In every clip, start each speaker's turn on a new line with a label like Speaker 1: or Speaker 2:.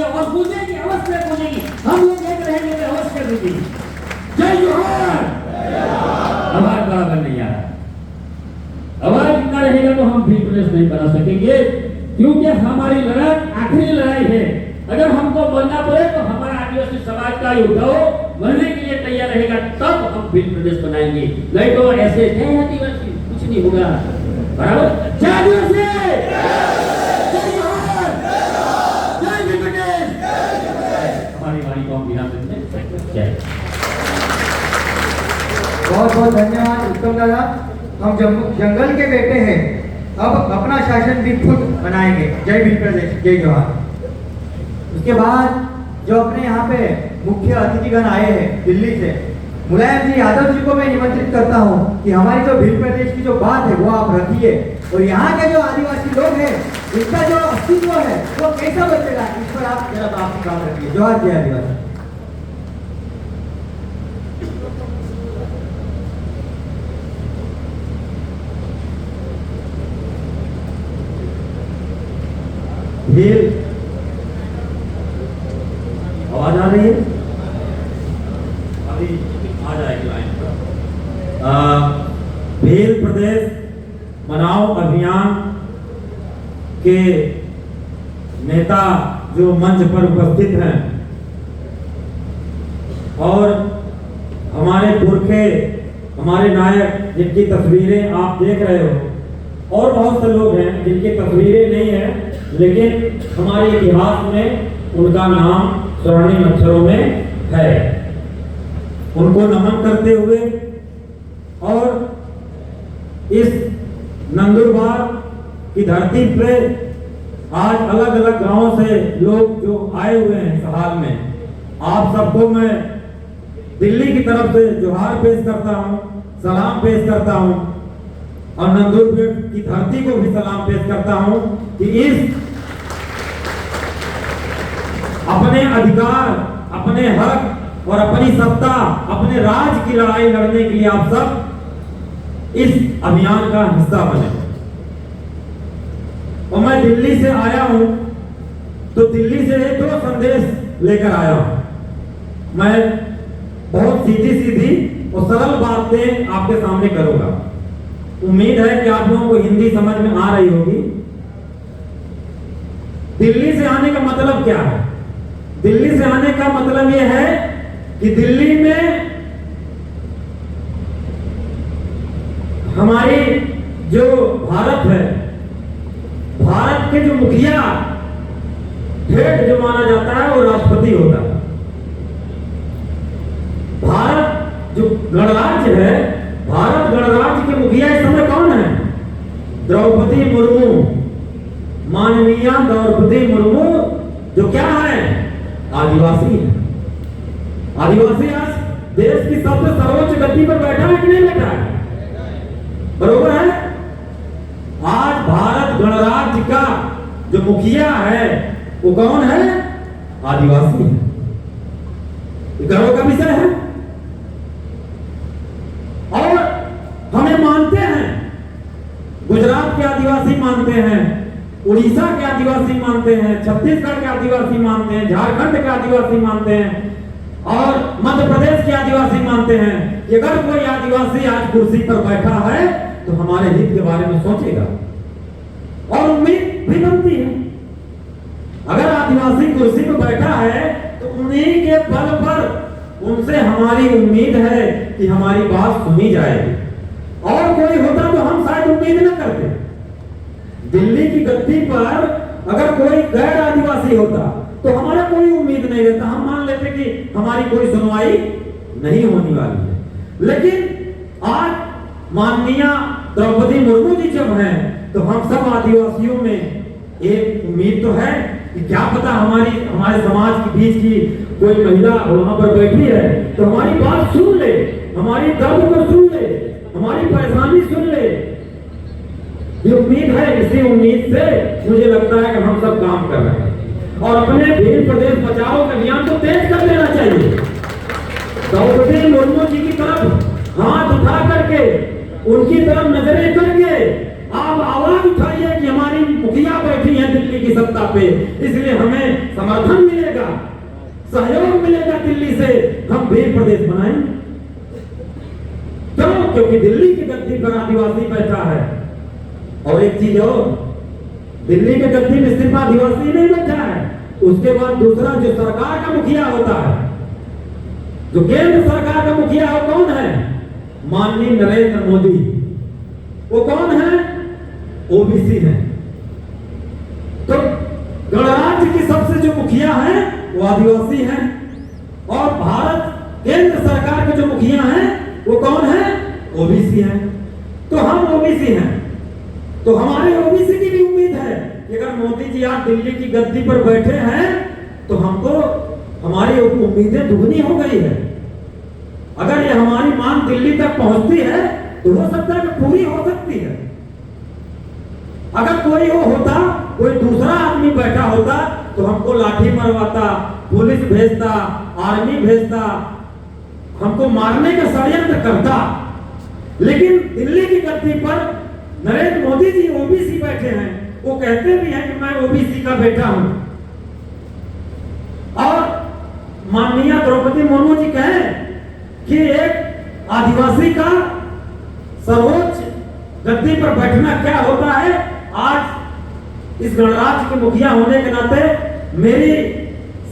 Speaker 1: है और पूजेगी, अवश्य पूजेगी। हम लोग एक रहेंगे तो अवश्य पूजेगी। जय जोहार। आवाज बराबर नहीं आ रहा, आवाज इतना रहेगा तो हम फिर प्रदेश नहीं बना सकेंगे, क्योंकि हमारी लड़ाई आखिरी लड़ाई है। अगर हमको बनना पड़े तो हमारा आदिवासी समाज का उठाओ बनने के लिए तैयार रहेगा, तब हम फिर प्रदेश बनाएंगे। नहीं तो ऐसे जय आदिवासी कुछ नहीं होगा। बराबर। जय आदिवासी, जय जोहार, जय वेंकटेश। हमारी वाणी को हम बिना जय।
Speaker 2: बहुत बहुत धन्यवाद उत्तम दादा। हम जंगल के बेटे हैं, अब अपना शासन भी खुद बनाएंगे। जय भील प्रदेश, जय जोहार। उसके बाद जो अपने यहाँ पे मुख्य अतिथिगण आए हैं दिल्ली से, मुलायम जी यादव जी को मैं निमंत्रित करता हूँ कि हमारी जो भील प्रदेश की जो बात है वो आप रखिए, और यहाँ के जो आदिवासी लोग हैं इनका जो अस्तित्व है वो कैसा बचेगा, इस पर आप जरा बात काम रखिए। जोहार जय आदिवासी।
Speaker 3: भील आवाज आ रही है? अभी आ जाएगी लाइन पर। भील प्रदेश बनाओ अभियान के नेता जो मंच पर उपस्थित हैं और हमारे पुरखे, हमारे नायक जिनकी तस्वीरें आप देख रहे हो, और बहुत से लोग हैं जिनकी तस्वीरें नहीं है लेकिन हमारे इतिहास में उनका नाम स्वर्णिम अक्षरों में है। उनको नमन करते हुए और इस नंदुरबार की धरती पे आज अलग अलग गांवों से लोग जो आए हुए हैं इस हाल में, आप सबको मैं दिल्ली की तरफ से जोहार पेश करता हूं, सलाम पेश करता हूं, और नंदुरबार की धरती को भी सलाम पेश करता हूं कि इस अपने अधिकार, अपने हक और अपनी सत्ता, अपने राज की लड़ाई लड़ने के लिए आप सब इस अभियान का हिस्सा बने। और मैं दिल्ली से आया हूं तो दिल्ली से दो संदेश लेकर आया हूं। मैं बहुत सीधी सीधी और सरल बातें आपके सामने करूंगा। उम्मीद है कि आप लोगों को हिंदी समझ में आ रही होगी। दिल्ली से आने का मतलब क्या है? दिल्ली से आने का मतलब यह है कि दिल्ली में हमारी जो भारत है, भारत के जो मुखिया हेड जो माना जाता है वो राष्ट्रपति होता है। भारत जो गणराज्य है, भारत गणराज्य के मुखिया इस समय कौन है? द्रौपदी मुर्मू, माननीय द्रौपदी मुर्मू, जो क्या है? आदिवासी है। आदिवासी आज देश की सबसे सर्वोच्च गद्दी पर बैठा है कि नहीं बैठा है? बरोबर है। आज भारत गणराज्य का जो मुखिया है वो कौन है? आदिवासी है। ये गर्व का विषय है। और हमें मानते हैं, गुजरात के आदिवासी मानते हैं, उड़ीसा के आदिवासी मानते हैं, छत्तीसगढ़ के आदिवासी मानते हैं, झारखंड के आदिवासी मानते हैं और मध्य प्रदेश के आदिवासी मानते हैं कि अगर कोई आदिवासी आज कुर्सी पर बैठा है तो हमारे हित के बारे में सोचेगा, और उम्मीद भी बनती है। अगर आदिवासी कुर्सी पर बैठा है तो उन्हीं के बल पर उनसे हमारी उम्मीद है कि हमारी बात सुनी जाएगी। और कोई होता तो हम शायद उम्मीद न करते। दिल्ली की गद्दी पर अगर कोई गैर आदिवासी होता तो हमारा कोई उम्मीद नहीं रहता, हम मान लेते कि हमारी कोई सुनवाई नहीं होने वाली है। लेकिन आज माननीय द्रौपदी मुर्मू जी जब हैं तो हम सब आदिवासियों में एक उम्मीद तो है कि क्या पता हमारे समाज के बीच की कोई महिला वहां पर बैठी है तो हमारी बात सुन ले, हमारी दर्द को सुन ले, हमारी परेशानी सुन ले। ये उम्मीद है। इसी उम्मीद से मुझे लगता है कि हम सब काम कर रहे हैं और अपने भील प्रदेश बचाओ के अभियान को तेज कर देना चाहिए। द्रौपदी मुर्मू जी की तरफ हाथ उठा करके, उनकी तरफ नजरें करके आप आवाज उठाइए कि हमारी मुखिया बैठी है हैं दिल्ली की सत्ता पे, इसलिए हमें समर्थन मिलेगा, सहयोग मिलेगा दिल्ली से, हम भील प्रदेश बनाएंगे। क्यों? क्योंकि दिल्ली की गद्दी पर आदिवासी बैठा है। और एक चीज और, दिल्ली के गद्दी में सिर्फ आदिवासी नहीं बैठा है, उसके बाद दूसरा जो सरकार का मुखिया होता है, जो केंद्र सरकार का मुखिया है, कौन है? माननीय नरेंद्र मोदी। वो कौन है? ओबीसी है। तो गणराज्य की सबसे जो मुखिया है वो आदिवासी है, और भारत केंद्र सरकार के जो मुखिया हैं वो कौन है? ओबीसी है। तो हम ओबीसी हैं, तो हमारे ओबीसी की भी उम्मीद है कि अगर मोदी जी आज दिल्ली की गद्दी पर बैठे हैं तो हमको हमारी उम्मीदें दुगनी हो गई है। अगर ये हमारी मांग दिल्ली तक पहुंचती है तो हो सकता है कि पूरी हो सकती है। अगर कोई होता, कोई दूसरा आदमी बैठा होता तो हमको लाठी मरवाता, पुलिस भेजता, आर्मी भेजता, हमको मारने का षड्यंत्र करता। लेकिन दिल्ली की गद्दी पर नरेंद्र मोदी जी ओबीसी बैठे हैं, वो कहते भी हैं कि मैं ओबीसी का बेटा हूं। और माननीय द्रौपदी मुर्मू जी कहें कि एक आदिवासी का सर्वोच्च गद्दी पर बैठना क्या होता है। आज इस गणराज्य के मुखिया होने के नाते मेरी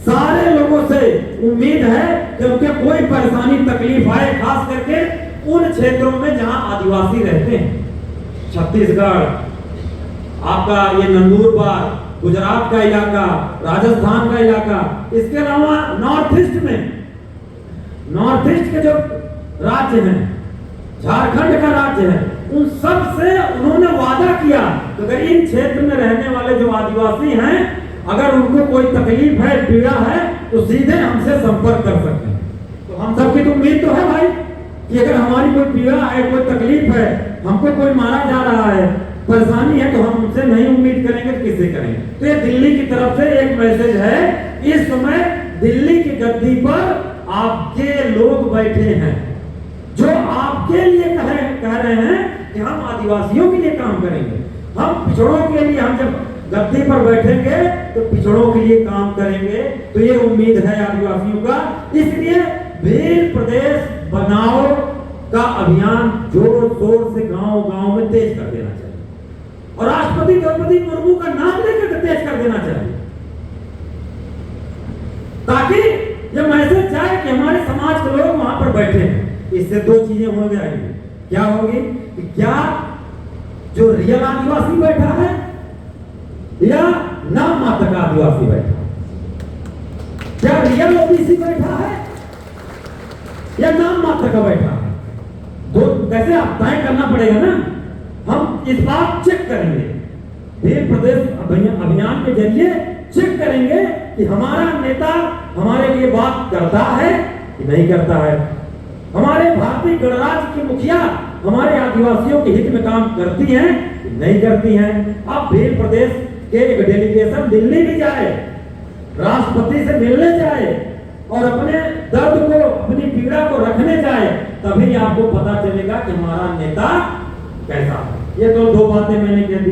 Speaker 3: सारे लोगों से उम्मीद है कि उनके कोई परेशानी तकलीफ आए, खास करके उन क्षेत्रों में जहां आदिवासी रहते हैं। छत्तीसगढ़, आपका ये नंदुरबार, गुजरात का इलाका, राजस्थान का इलाका, इसके अलावा नॉर्थ ईस्ट के जो राज्य हैं, झारखंड का राज्य है, उन सब से उन्होंने वादा किया कि अगर इन क्षेत्र में रहने वाले जो आदिवासी हैं, अगर उनको कोई तकलीफ है, पीड़ा है, तो सीधे हमसे संपर्क कर सकते हैं। तो हम सबकी तो उम्मीद तो है भाई कि अगर हमारी कोई पीड़ा है, कोई तकलीफ है, हमको कोई मारा जा रहा है, परेशानी है, तो हम उनसे नहीं उम्मीद करेंगे तो किससे करेंगे। तो ये दिल्ली की तरफ से एक मैसेज है। इस समय दिल्ली की गद्दी पर आपके लोग बैठे हैं जो आपके लिए कह रहे हैं कि हम आदिवासियों के लिए काम करेंगे, हम पिछड़ों के लिए, हम जब गद्दी पर बैठेंगे तो पिछड़ों के लिए काम करेंगे। तो ये उम्मीद है आदिवासियों का। इसलिए भील प्रदेश बनाओ का अभियान जोर शोर से गांव-गांव में तेज कर देना चाहिए, और राष्ट्रपति द्रौपदी मुर्मू का नाम लेकर तेज कर देना चाहिए, ताकि ये मैसेज जाए कि हमारे समाज के लोग वहां पर बैठे हैं। इससे दो चीजें हो जाएंगी। क्या होगी कि क्या जो रियल आदिवासी बैठा है या नाम मात्र का आदिवासी बैठा है, क्या रियल ओबीसी बैठा है या नाम मात्र का बैठा है, दो कैसे आप तय करना पड़ेगा ना। हम इस बात चेक करेंगे, भील प्रदेश अभियान के जरिए चेक करेंगे कि हमारा नेता हमारे लिए बात करता है कि नहीं करता है, हमारे भारतीय गणराज्य की मुखिया हमारे आदिवासियों के हित में काम करती हैं कि नहीं करती हैं। अब भील प्रदेश के एक डेलीगेशन दिल्ली भी जाए, राष्ट्रपति से मिलने जाए और अपने दर्द को, अपनी पीड़ा को रखने जाए, तभी आपको पता चलेगा कि हमारा नेता कैसा है। ये तो दो बातें मैंने कह दी।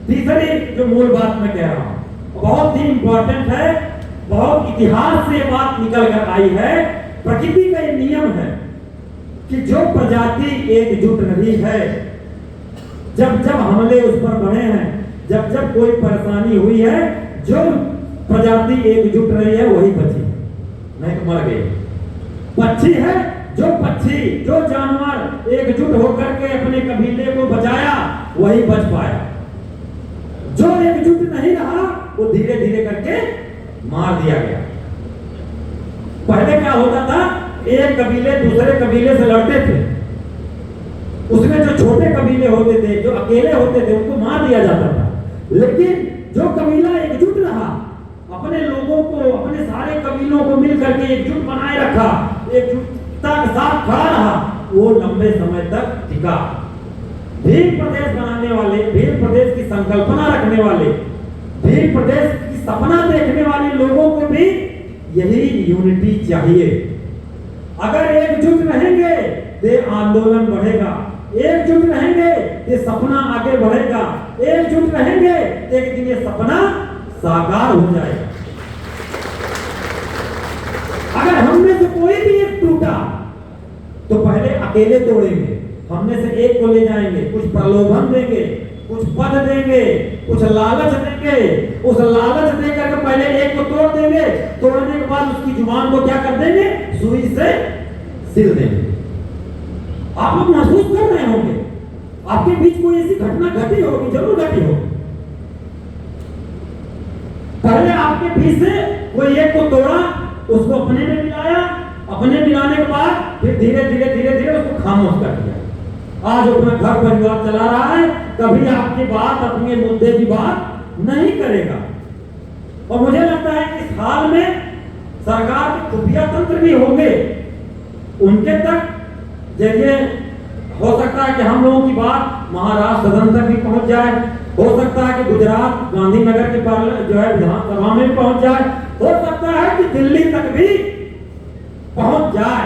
Speaker 3: तीसरी जो मूल बात मैं कह रहा हूं बहुत ही इंपॉर्टेंट है, बहुत इतिहास से बात निकल कर आई है। प्रकृति का ये नियम है कि जो प्रजाति एकजुट रही है, जब जब हमले उस पर बढ़े हैं, जब जब कोई परेशानी हुई है, जो प्रजाति एकजुट रही है वही बची, नहीं तो मर गई। पक्षी है, जो जानवर एकजुट होकर के अपने कबीले को बचाया वही बच पाया। जो एकजुट नहीं रहा वो धीरे धीरे करके मार दिया गया। पहले क्या होता था, एक कबीले दूसरे कबीले से लड़ते थे, उसमें जो छोटे कबीले होते थे, जो अकेले होते थे, उनको मार दिया जाता था। लेकिन जो कबीला एकजुट रहा, अपने लोगों को, अपने सारे कबीलों को मिल करके एकजुट बनाए रखा, एकजुटता के साथ खड़ा रहा, वो लंबे समय तक टिका। भील प्रदेश बनाने वाले, भील प्रदेश की संकल्पना रखने वाले, भील प्रदेश की सपना देखने वाले लोगों को भी यही यूनिटी चाहिए। अगर एकजुट रहेंगे तो आंदोलन बढ़ेगा, एकजुट रहेंगे तो सपना आगे बढ़ेगा, एकजुट रहेंगे, एक दिन ये सपना साकार हो जाएगा। अगर हम में से कोई भी एक टूटा तो पहले अकेले तोड़ेंगे, हम में से एक को ले जाएंगे, कुछ प्रलोभन देंगे, कुछ पद देंगे, कुछ लालच देंगे, उस लालच देकर के पहले एक को तोड़ देंगे, तोड़ने के बाद उसकी जुबान को क्या कर देंगे, सुई से सिल देंगे। आप लोग महसूस कर रहे होंगे, आपके बीच कोई ऐसी घटना घटी होगी, जरूर घटी होगी। पहले आपके बीच से कोई एक को तोड़ा, उसको अपने में मिलाया, अपने मिलाने के बाद फिर धीरे धीरे धीरे धीरे उसको खामोश कर दिया। आज अपना घर परिवार चला रहा है, कभी आपकी बात, अपने मुद्दे की बात नहीं करेगा। और मुझे लगता है कि इस हाल में सरकार के खुफिया तंत्र भी होंगे, उनके तक जरिए हो सकता है कि हम लोगों की बात महाराष्ट्र सदन तक भी पहुंच जाए, हो सकता है कि गुजरात गांधीनगर के पार्लियामेंट जो है विधानसभा में भी पहुंच जाए, हो सकता है कि दिल्ली तक भी पहुंच जाए,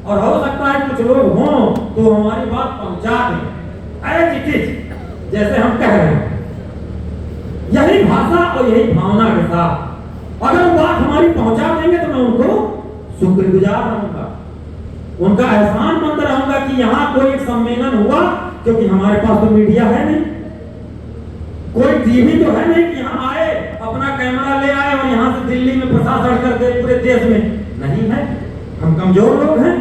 Speaker 3: और हो सकता है कुछ लोग हों तो हमारी बात पहुंचा दें एज इट इज, जैसे हम कह रहे हैं, यही भाषा और यही भावना के साथ अगर वो बात हमारी पहुंचा देंगे तो मैं उनको शुक्रगुजार रहूंगा, उनका एहसान मंद रहूंगा कि यहाँ कोई एक सम्मेलन हुआ, क्योंकि हमारे पास तो मीडिया है नहीं, कोई टीवी तो है नहीं कि यहाँ आए, अपना कैमरा ले आए और यहाँ से दिल्ली में प्रसारण कर दे पूरे देश में, नहीं है। हम कमजोर लोग हैं,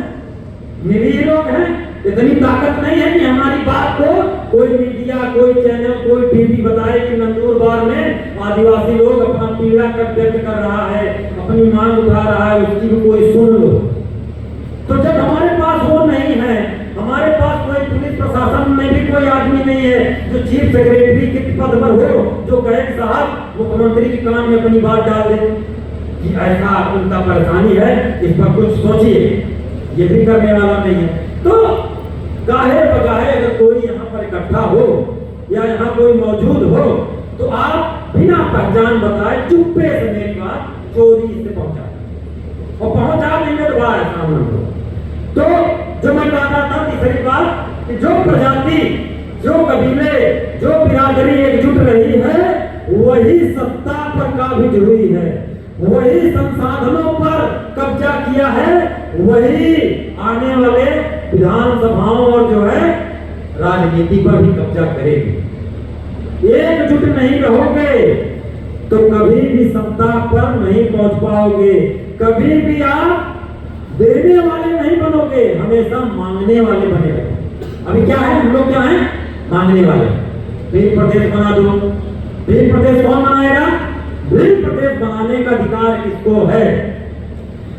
Speaker 3: निरीह लोग हैं, इतनी ताकत नहीं है कि हमारी बात को कोई मीडिया, कोई चैनल, कोई टीवी बताए कि नंदुरबार में आदिवासी लोग अपना पीड़ा व्यक्त कर रहा है, अपनी मांग उठा रहा है, उसकी भी कोई सुन लो। तो जब हमारे पास वो नहीं है, हमारे पास कोई पुलिस प्रशासन में भी कोई आदमी नहीं है जो चीफ सेक्रेटरी के पद पर हो, जो कहे साहब मुख्यमंत्री के कान में अपनी बात डाल दे कि ऐसा उनका परेशानी है, इस पर कुछ सोचिए, ये भी करने वाला नहीं है। तो गाहे बगाहे अगर कोई यहाँ पर इकट्ठा हो या यहाँ कोई मौजूद हो तो आप बिना पहचान बताए चुप्पे से मेरी बात चोरी से पहुंचा, और पहुंचा देंगे तो बाहर सामने को। तो जो मैं कहता था तीसरी बात कि जो प्रजाति, जो कबीले, जो बिरादरी एकजुट रही है, वही सत्ता पर काबिज हुई है, वही संसाधनों पर कब्जा किया है, वही आने वाले विधानसभाओं और जो है राजनीति पर भी कब्जा करेगी। एकजुट नहीं रहोगे तो कभी भी सत्ता पर नहीं पहुंच पाओगे, कभी भी आप देने वाले नहीं बनोगे, हमेशा मांगने वाले बने रहोगे। अभी क्या है, हम लोग क्या है, मांगने वाले। भील प्रदेश बना दो, भील प्रदेश कौन बनाएगा? भील प्रदेश बनाने का अधिकार किसको है?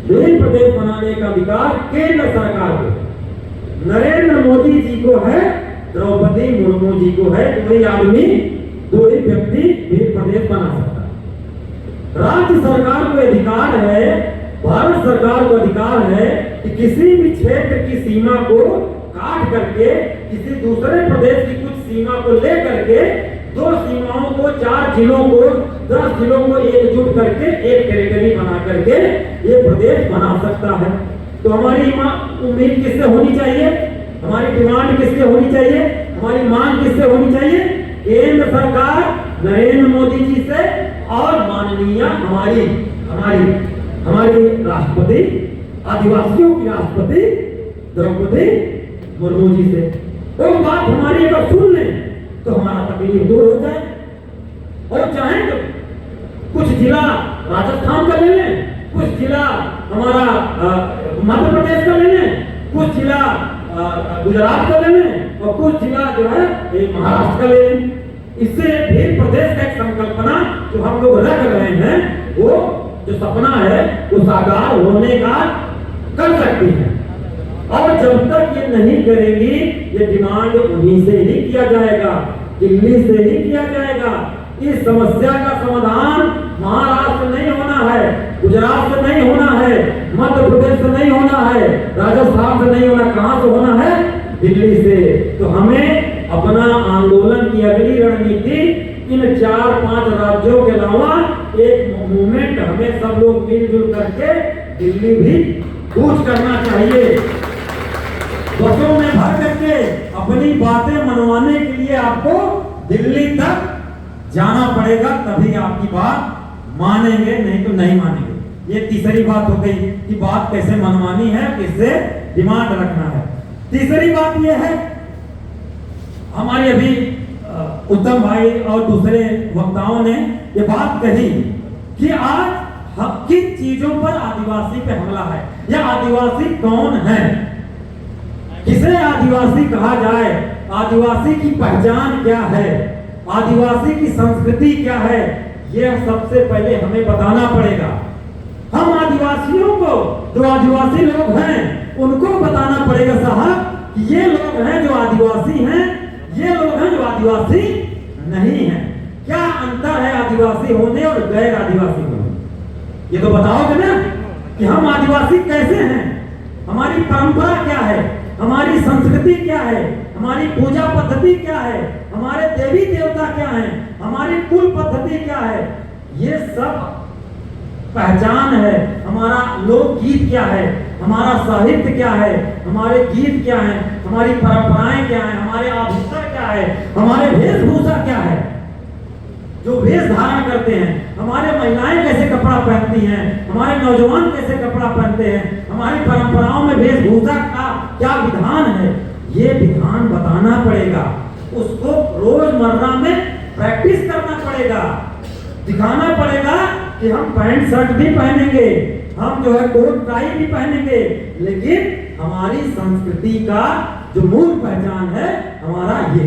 Speaker 3: भील प्रदेश बनाने का अधिकार केंद्र सरकार को, नरेंद्र मोदी जी को है, द्रौपदी मुर्मू जी को है। दो ही आदमी, दो ही व्यक्ति भील प्रदेश बना सकता है। राज्य सरकार को अधिकार है, भारत सरकार को अधिकार है कि किसी भी क्षेत्र की सीमा को काट करके किसी दूसरे प्रदेश की कुछ सीमा को ले करके, दो सीमाओं को, 4 जिलों को, 10 जिलों को एकजुट करके एक टेरिटरी बना करके ये प्रदेश बना सकता है। तो हमारी उम्मीद किससे होनी चाहिए, हमारी डिमांड किससे होनी चाहिए, हमारी मांग किससे होनी चाहिए? केंद्र सरकार नरेंद्र मोदी जी से और माननीय हमारी राष्ट्रपति, आदिवासियों की राष्ट्रपति द्रौपदी मुर्मू जी से। वो बात हमारी अगर सुन लें तो हमारा तकलीफ दूर हो जाए। और चाहे तो कुछ जिला राजस्थान का ले लें, कुछ जिला हमारा मध्य प्रदेश का ले लें, कुछ जिला गुजरात का ले लें, और कुछ जिला जो है महाराष्ट्र का ले लें। इससे भील प्रदेश का एक संकल्पना जो हम लोग रख रहे हैं, वो जो सपना है वो साकार होने का कर सकती है। और जब तक ये नहीं करेंगी, ये डिमांड उन्हीं से ही किया जाएगा, दिल्ली से ही किया जाएगा। इस समस्या का समाधान महाराष्ट्र नहीं होना है, गुजरात से नहीं होना है, मध्य प्रदेश से नहीं होना है, राजस्थान से नहीं होना, कहां से होना है? दिल्ली से। तो हमें अपना आंदोलन की अगली रणनीति इन 4-5 राज्यों के अलावा एक मूवमेंट हमें सब लोग मिलजुल करके दिल्ली भी कूच करना चाहिए। बसों में भर करके अपनी बातें मनवाने के लिए आपको दिल्ली तक जाना पड़ेगा, तभी आपकी बात मानेंगे, नहीं तो नहीं मानेंगे। ये तीसरी बात हो गई कि बात कैसे मनवानी है, किससे डिमांड रखना है। तीसरी बात यह है, हमारे अभी उत्तम भाई और दूसरे वक्ताओं ने ये बात कही कि आज किन चीजों पर आदिवासी पे हमला है, या आदिवासी कौन है, किसे आदिवासी कहा जाए, आदिवासी की पहचान क्या है, आदिवासी की संस्कृति क्या है, यह सबसे पहले हमें बताना पड़ेगा। हम आदिवासियों को, जो आदिवासी लोग हैं, उनको बताना पड़ेगा साहब कि ये लोग हैं जो आदिवासी हैं, ये लोग हैं जो आदिवासी नहीं हैं। क्या अंतर है आदिवासी होने और गैर आदिवासी होने? ये तो बताओगे ना कि हम आदिवासी कैसे हैं, हमारी परंपरा क्या है, हमारी संस्कृति क्या है, हमारी पूजा पद्धति क्या है, हमारे देवी देवता क्या हैं, हमारी कुल पद्धति क्या है, ये सब पहचान है। हमारा लोकगीत क्या है, हमारा साहित्य क्या है, हमारे गीत क्या हैं, हमारी परंपराएं क्या हैं, हमारे आभूषण क्या है, हमारे वेशभूषा क्या है, जो वेश धारण करते हैं, हमारे महिलाएं कैसे कपड़ा पहनती हैं, हमारे नौजवान कैसे कपड़ा पहनते हैं, हमारी परंपराओं में वेशभूषा का क्या विधान है, ये विधान बताना पड़ेगा। उसको रोजमर्रा में प्रैक्टिस करना पड़ेगा, दिखाना पड़ेगा कि हम पैंट शर्ट भी पहनेंगे, हम जो है कोट टाई भी पहनेंगे, लेकिन हमारी संस्कृति का जो मूल पहचान है हमारा ये।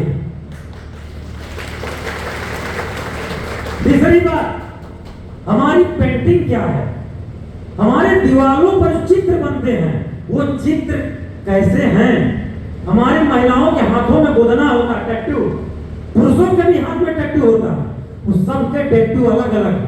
Speaker 3: तीसरी बात, हमारी पेंटिंग क्या है, हमारे दीवारों पर चित्र बनते हैं, वो चित्र कैसे हैं, हमारी महिलाओं के हाथों में गोदना होता है, टैटू, पुरुषों के भी हाथ में टैटू होता है, उस सबके टैटू अलग अलग,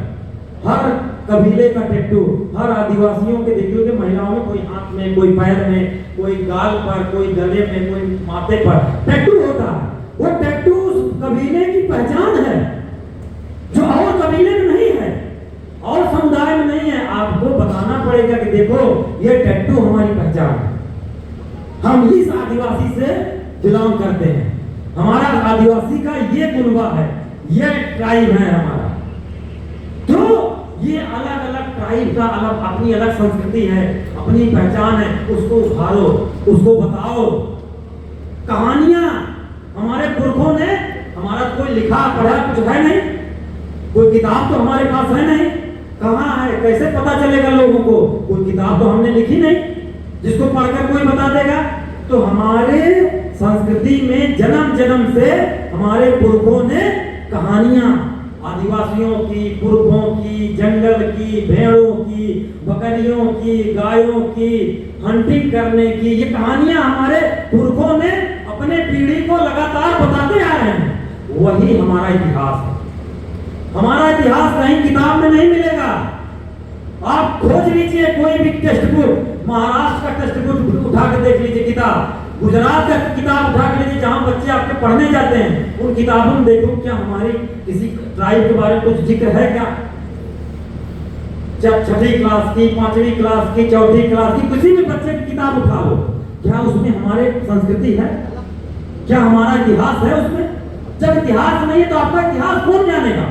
Speaker 3: हर कबीले का टैटू, हर आदिवासियों के देखिए कि महिलाओं में कोई हाथ में, कोई पैर में, कोई गाल पर, कोई गले में, कोई माथे पर टैटू होता है। वो टैटू उस कबीले की पहचान है, जो और कबीले में नहीं है, और समुदाय में नहीं है। आपको बताना पड़ेगा कि देखो ये टैटू हमारी पहचान है, हम इस आदिवासी से बिलोंग करते हैं, हमारा आदिवासी का ये कुनबा है, ये ट्राइब है हमारा। तो ये अलग अलग ट्राइब का अलग अपनी अलग संस्कृति है, अपनी पहचान है, उसको उभारो, उसको बताओ। कहानियां हमारे पुरखों ने, हमारा कोई लिखा पढ़ा कुछ है नहीं, कोई किताब तो हमारे पास है नहीं, कहाँ है, कैसे पता चलेगा लोगों को, कोई किताब तो हमने लिखी नहीं जिसको पढ़कर कोई बता देगा। तो हमारे संस्कृति में जन्म जन्म से हमारे पुरखों ने कहानियां, आदिवासियों की, पुरखों की, जंगल की, भेड़ों की, बकरियों की, गायों की, हंटिंग करने की, ये कहानियां हमारे पुरखों ने अपने पीढ़ी को लगातार बताते आ रहे हैं। वही हमारा इतिहास है। हमारा इतिहास कहीं किताब में नहीं मिलेगा। आप खोज लीजिए कोई भी टेक्स्ट बुक, महाराष्ट्र का टेक्स्ट बुक उठा के देख लीजिए, किताब, गुजरात का किताब उठा के लीजिए, जहां बच्चे आपके पढ़ने जाते हैं, उन किताबों में देखो क्या हमारी किसी ट्राइब के बारे में कुछ जिक्र है क्या? छठी क्लास की, 5वीं क्लास की, 4वीं क्लास की, किसी भी बच्चे की किताब उठा लो, क्या उसमें हमारे संस्कृति है? क्या हमारा इतिहास है उसमें? जब इतिहास नहीं है तो आपका इतिहास कौन जानेगा?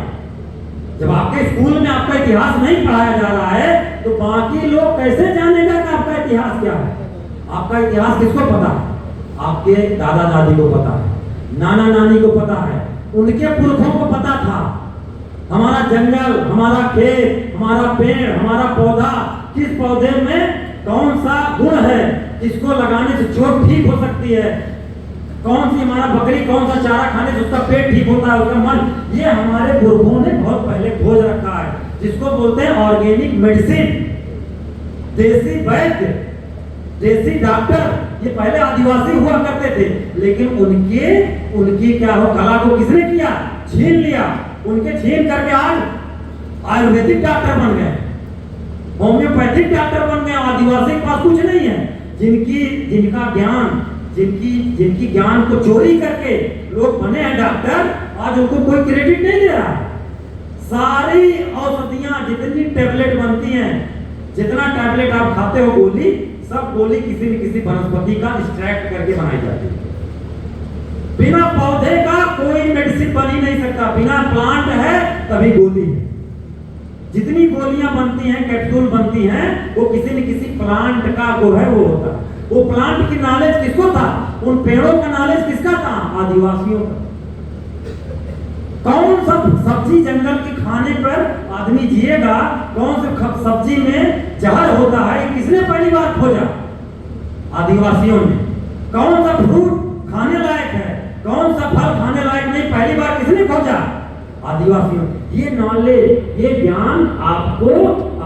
Speaker 3: जब आपके स्कूल में आपका इतिहास नहीं पढ़ाया जा रहा है तो बाकी लोग कैसे जानेगा कि आपका इतिहास क्या है? आपका इतिहास किसको पता है? आपके दादा दादी को पता है, नाना नानी को पता है, उनके पुरखों को पता था। हमारा जंगल, हमारा खेत, हमारा पेड़, हमारा पौधा, किस पौधे में कौन सा गुण है, किसको लगाने से चोट ठीक हो सकती है, कौन सी हमारा बकरी कौन सा चारा खाने से उसका पेट ठीक होता है, उसका मन, ये हमारे पुरखों ने बहुत पहले खोज रखा है, जिसको बोलते हैं ऑर्गेनिक मेडिसिन, देसी वैद्य, देसी डॉक्टर। ये पहले आदिवासी हुआ करते थे, लेकिन उनकी क्या हो कला को किसने किया? छीन लिया। उनके छीन करके आज आयुर्वेदिक डॉक्टर बन गए, होम्योपैथिक डॉक्टर बन गए। आदिवासी के पास कुछ नहीं है, जिनका ज्ञान, जिनकी ज्ञान को चोरी करके लोग बने हैं डॉक्टर, आज उनको कोई क्रेडिट नहीं दे रहा। सारी औषधियां, जितनी टैबलेट बनती हैं, जितना टैबलेट आप खाते हो गोली, सब गोली किसी न किसी वनस्पति का एक्सट्रैक्ट करके बनाई जाती है। बिना पौधे का कोई मेडिसिन बन ही नहीं सकता। बिना प्लांट है तभी गोली है। जितनी गोलियां बनती हैं, कैप्सूल बनती हैं, वो किसी न किसी प्लांट का वो है वो होता है। वो प्लांट की नॉलेज किसको था? उन पेड़ों का नॉलेज किसका था? आदिवासियों का। कौन सा सब्जी जंगल के खाने पर आदमी जिएगा, कौन से सब्जी में जहर होता है, किसने पहली बार खोजा? आदिवासियों ने। कौन सा फ्रूट खाने लायक है, कौन सा फल खाने लायक नहीं, पहली बार किसने खोजा? आदिवासियों। ये नॉलेज, ये ज्ञान आपको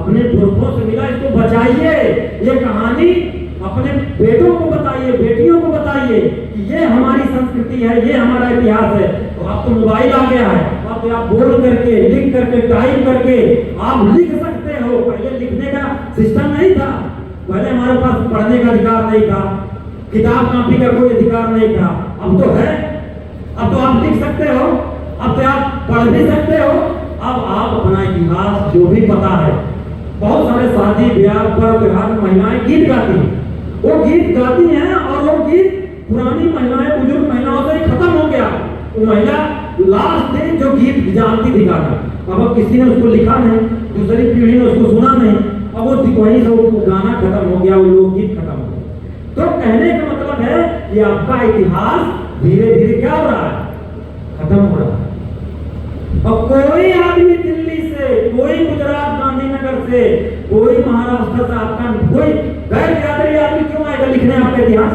Speaker 3: अपने पुरखों से मिला, इसको बचाइए। ये कहानी अपने बेटों को बताइए, बेटियों को बताइए कि ये हमारी संस्कृति है, ये हमारा इतिहास है। तो अब तो मोबाइल आ गया है, अब तो आप बोल करके, लिख करके, टाइप करके आप लिख सकते हो। पहले लिखने का सिस्टम नहीं था, पहले हमारे पास पढ़ने का अधिकार नहीं था, किताब कॉपी का कोई अधिकार नहीं था। अब तो है, अब तो आप लिख सकते हो, अब तो आप पढ़ भी सकते हो। अब आप अपना इतिहास जो भी पता है, बहुत सारे शादी ब्याह पर त्योहार में महिलाएं गीत गाती हैं, वो गीत गाती हैं और वो गीत पुरानी महिलाएं, बुजुर्ग महिलाओं से खत्म हो गया। वो महिला लास्ट दिन जो गीत जानती थी गाना, अब किसी ने उसको लिखा नहीं, दूसरी पीढ़ी ने उसको सुना नहीं, अब वो वहीं से वो गाना खत्म हो गया, वो लोकगीत खत्म हो गया। तो कहने का मतलब है कि आपका इतिहास धीरे धीरे क्या हो रहा है? खत्म हो रहा है। और कोई आदमी दिल्ली से, कोई गुजरात गांधीनगर से, कोई महाराष्ट्र से, आपका कोई गैर बिरादरी आदमी क्यों आएगा लिखने आपका इतिहास?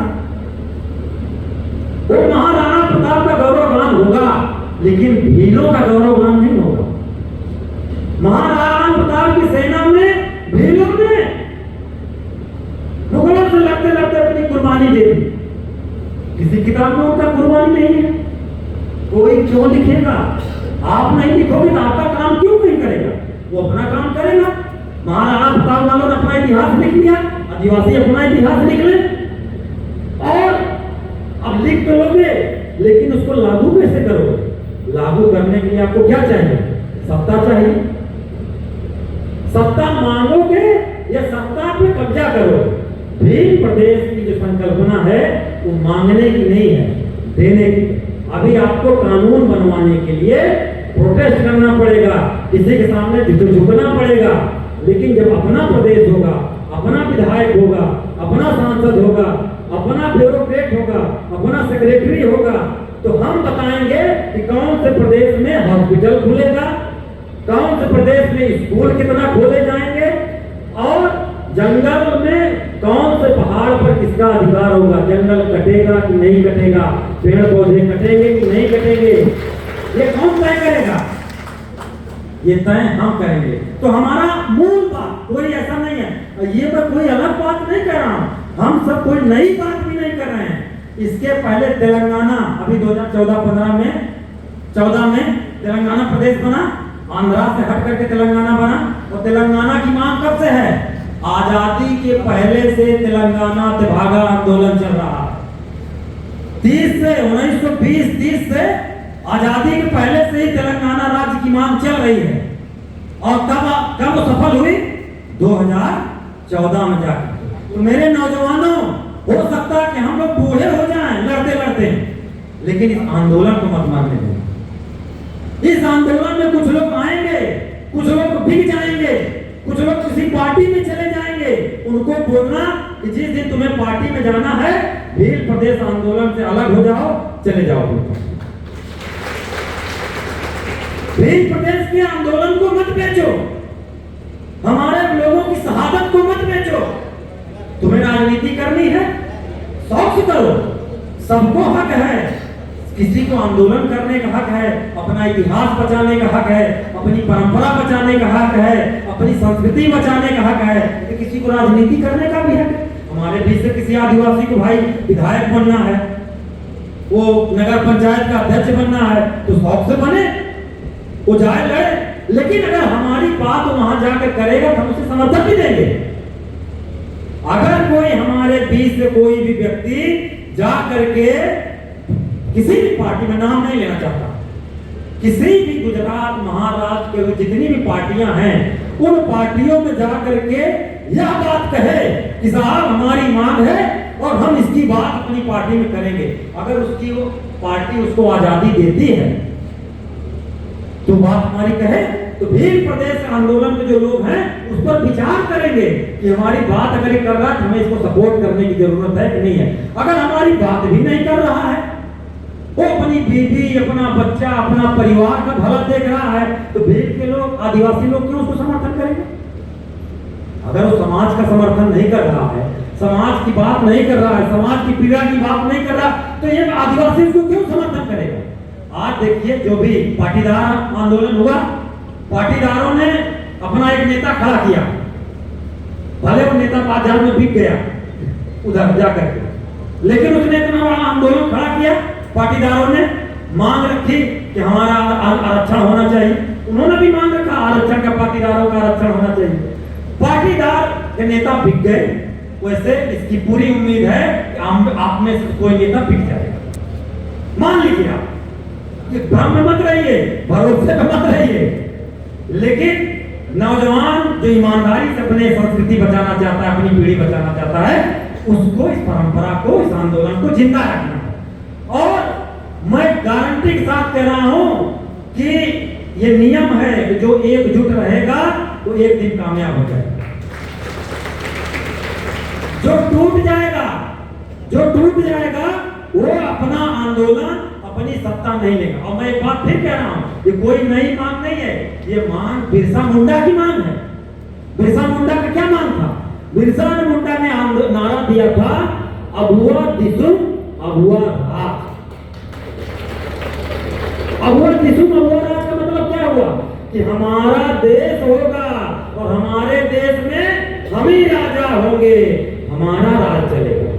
Speaker 3: वो महाराणा प्रताप का गौरवगान होगा, लेकिन भीलों का गौरवगान नहीं होगा। महाराणा प्रताप की सेना में भीलों ने मुगलों से लड़ते लड़ते अपनी कुर्बानी दे दी। किसी किताब में उनका कुर्बानी नहीं है। कोई क्यों लिखेगा? आप नहीं लिखोगे तो आपका काम क्यों नहीं करेगा? वो अपना काम करेगा। महाराणा प्रताप वालों ने अपना इतिहास लिख लिया, आदिवासी अपना इतिहास लिख ले, और अब लिख तो लोगे, लेकिन उसको लागू कैसे करोगे? लागू करने के लिए आपको क्या चाहिए? सत्ता चाहिए। सत्ता मांगोगे या सत्ता पे कब्जा करोगे? भील प्रदेश की जो संकल्पना है वो मांगने की नहीं है, देने की। अभी आपको कानून बनवाने के लिए प्रोटेस्ट करना पड़ेगा, किसी के सामने झुकना पड़ेगा, लेकिन जब अपना प्रदेश होगा, अपना विधायक होगा, अपना सांसद होगा, अपना ब्यूरोक्रेट होगा, अपना सेक्रेटरी होगा, तो हम बताएंगे कि कौन से प्रदेश में हॉस्पिटल खुलेगा, कौन से प्रदेश में स्कूल कितना खोले जाएंगे, और जंगल में कौन से पहाड़ पर किसका अधिकार होगा, जंगल कटेगा कि नहीं कटेगा, पेड़ पौधे कटेंगे कि नहीं कटेंगे, ये कौन तय करेगा? ये तय हम करेंगे। तो हमारा मूल बात कोई ऐसा नहीं है, ये मैं कोई अलग बात नहीं कर रहा हूं, हम सब कोई नई बात भी नहीं कर रहे हैं। इसके पहले तेलंगाना, अभी 2014-15 में 14 में तेलंगाना प्रदेश बना, आंध्रा से हट करके तेलंगाना बना। और तेलंगाना की मांग कब से है? आजादी के पहले से तेलंगाना तेभागा आंदोलन चल रहा है। 1920-30 से आजादी के पहले से ही तेलंगाना राज्य की मांग चल रही है। और कब सफल हुई? 2014 में जाकर। तो मेरे नौजवानों, हो सकता है कि हम लोग बूढ़े हो जाएं लड़ते लड़ते, लेकिन इस आंदोलन को मत मारने दें। इस आंदोलन में कुछ लोग आएंगे, कुछ लोग बिक जाएंगे, कुछ लोग किसी पार्टी में चले जाएंगे। उनको बोलना कि जिस दिन तुम्हें पार्टी में जाना है, भील प्रदेश आंदोलन से अलग हो जाओ, चले जाओ। भील प्रदेश के आंदोलन को मत बेचो, हमारे लोगों की शहादत को मत बेचो। तुम्हें राजनीति करनी है, शौक से करो, सबको हक है। किसी को आंदोलन करने का हक है, अपना इतिहास बचाने का हक है, अपनी परंपरा बचाने का हक है, अपनी संस्कृति बचाने का हक है। तो किसी को राजनीति करने का भी हक है। हमारे बीच से किसी आदिवासी को भाई विधायक बनना है, वो नगर पंचायत का अध्यक्ष बनना है, तो शौक से बने, वो जाए लड़े। लेकिन अगर हमारी बात वहां जाकर करेगा तो हम उसे समर्थन भी देंगे। अगर कोई हमारे बीच से कोई भी व्यक्ति जा करके किसी भी पार्टी में, नाम नहीं लेना चाहता, किसी भी गुजरात महाराष्ट्र के जितनी भी पार्टियां हैं, उन पार्टियों में जा करके यह बात कहे कि साहब हमारी मांग है और हम इसकी बात अपनी पार्टी में करेंगे। अगर उसकी वो पार्टी उसको आजादी देती है तो बात हमारी कहे, तो भील प्रदेश आंदोलन के जो लोग हैं उस पर विचार करेंगे कि हमारी बात अगर ये कर रहा है तो हमें इसको सपोर्ट करने की जरूरत है कि नहीं है। अगर हमारी बात भी नहीं कर रहा है, वो अपनी बीवी, अपना बच्चा, अपना परिवार का भला देख रहा है, तो भील के लोग, आदिवासी लोग क्यों उसको समर्थन करेंगे? अगर वो समाज का समर्थन नहीं कर रहा है, समाज की बात नहीं कर रहा है, समाज की पीड़ा की बात नहीं कर रहा, तो ये आदिवासी उसको क्यों समर्थन करेगा? आज देखिए जो भी पाटीदार आंदोलन हुआ, पाटीदारों ने अपना एक नेता खड़ा किया, भले वो नेता बाजार में बिक गया उधर जाकर के, लेकिन उसने इतना बड़ा आंदोलन खड़ा किया। पाटीदारों ने मांग रखी कि हमारा आरक्षण होना चाहिए, उन्होंने भी मांग रखा आरक्षण का, पाटीदारों का आरक्षण होना चाहिए। पाटीदार के नेता बिक गए, वैसे इसकी पूरी उम्मीद है कि आप में से कोई नेता बिक जाएगा। मान लीजिए आप, भ्रम में मत रहिए, भरोसे में मत रहिए, लेकिन नौजवान जो ईमानदारी से अपने संस्कृति बचाना चाहता है, अपनी पीढ़ी बचाना चाहता है, उसको इस परंपरा को, इस आंदोलन को जिंदा रखना है। और मैं गारंटी के साथ कह रहा हूं कि ये नियम है कि जो एकजुट रहेगा वो एक दिन कामयाब हो जाएगा। जो टूट जाएगा वो अपना आंदोलन, अपनी सत्ता नहीं लेगा। और मैं एक बात फिर कह रहा हूं, ये कोई नई मांग नहीं है, ये मांग बिरसा मुंडा की मांग है। बिरसा मुंडा का क्या मांग था? बिरसा मुंडा ने नारा दिया था, अबुआ दिसुम अबुआ राज। अबुआ दिसुम अबुआ राज का मतलब क्या हुआ कि हमारा देश होगा और हमारे देश में हम ही राजा होंगे, हमारा राज चलेगा।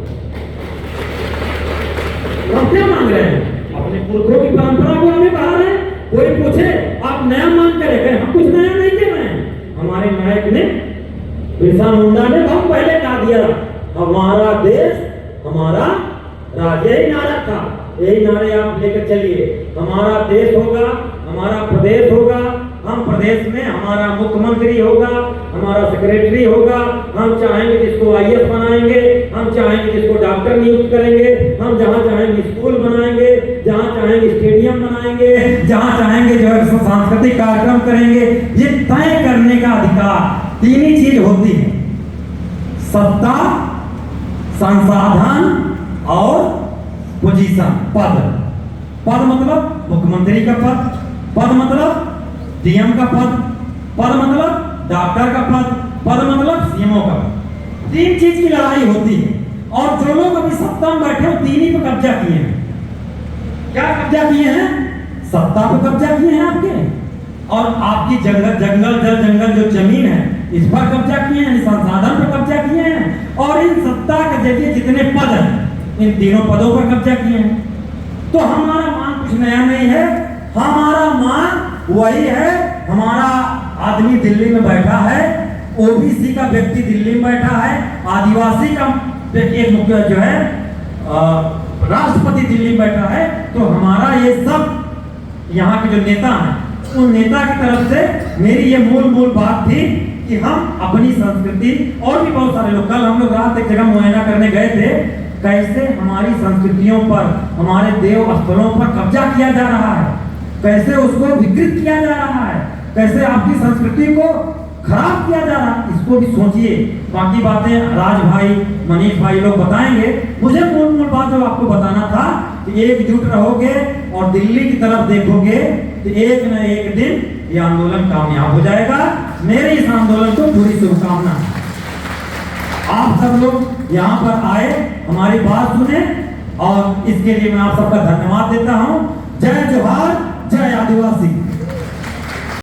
Speaker 3: हम क्या मांग रहे हैं? अपने पुरखों की परंपरा को हमें बढ़ा रहे हैं। कोई पूछे आप नया मांग कर रहे हैं, हम कुछ नया नहीं कह रहे हैं। हमारे नायक ने, बिरसा मुंडा ने बहुत पहले कहा दिया, हमारा देश हमारा राज्य, यही नारा था, यही नारे आप लेकर चलिए। हमारा देश होगा, हमारा प्रदेश होगा, हम प्रदेश में हमारा मुख्यमंत्री होगा, हमारा सेक्रेटरी होगा, हम चाहेंगे जिसको IAS बनाएंगे, हम चाहेंगे जिसको डॉक्टर नियुक्त करेंगे, हम जहां चाहेंगे स्कूल बनाएंगे, जहां चाहेंगे स्टेडियम बनाएंगे, जहां चाहेंगे जो है सांस्कृतिक कार्यक्रम करेंगे। ये तय करने का अधिकार तीन ही चीज होती है, सत्ता, संसाधन और पोजीशन, पद। पद मतलब मुख्यमंत्री का पद, पद मतलब DM का पद, पद मतलब डॉक्टर का पद, पद मतलब CMO का पद। तीन चीज की लड़ाई होती है और जो लोग अभी सत्ता में बैठे हैं तीन ही पे कब्जा किए हैं। क्या कब्जा किए हैं? सत्ता पे कब्जा किए हैं आपके, और आपकी जंगल जो जमीन है इस पर कब्जा किए हैं, संसाधन पर कब्जा किए हैं, और इन सत्ता के जरिए जितने पद हैं इन तीनों पदों पर कब्जा किए हैं। तो हमारा मांग कुछ नया नहीं है, हमारा मांग वही है। हमारा आदमी दिल्ली में बैठा है, OBC का व्यक्ति दिल्ली में बैठा है, आदिवासी का एक मुख्य जो है राष्ट्रपति दिल्ली में बैठा है। तो हमारा ये सब यहाँ के जो नेता हैं, उन नेता की तरफ से मेरी ये मूल बात थी कि हम अपनी संस्कृति, और भी बहुत सारे लोग, कल हम लोग रात एक जगह मुआयना करने गए थे, कैसे हमारी संस्कृतियों पर, हमारे देव स्थलों पर कब्जा किया जा रहा है, कैसे उसको विकृत किया जा रहा है, कैसे आपकी संस्कृति को खराब किया जा रहा है। इसको भी सोचिए। बाकी बातें राज भाई, मनीष भाई लोग बताएंगे। मुझे मूल बात जो आपको बताना था कि एकजुट रहोगे और दिल्ली की तरफ देखोगे तो एक न एक दिन ये आंदोलन कामयाब हो जाएगा। मेरे इस आंदोलन को पूरी शुभकामना। आप सब लोग यहाँ पर आए, हमारी बात सुने, और इसके लिए मैं आप सबका धन्यवाद देता हूँ।